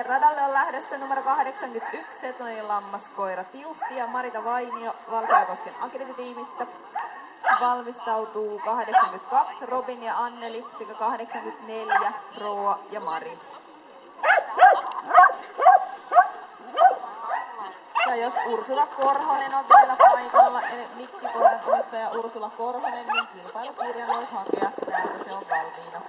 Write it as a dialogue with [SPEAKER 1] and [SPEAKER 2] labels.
[SPEAKER 1] Radalle on lähdössä numero 81, Setnonin lammaskoira Tiuhti ja Marita Vainio Valkeakosken agility-tiimistä. Valmistautuu 82, Robin ja Anneli sekä 84, Roa ja Mari. Ja jos Ursula Korhonen on vielä paikalla, eli mikkikoiran omistaja Ursula Korhonen, niin kilpailukirjan voi hakea, täältä se on valmiina.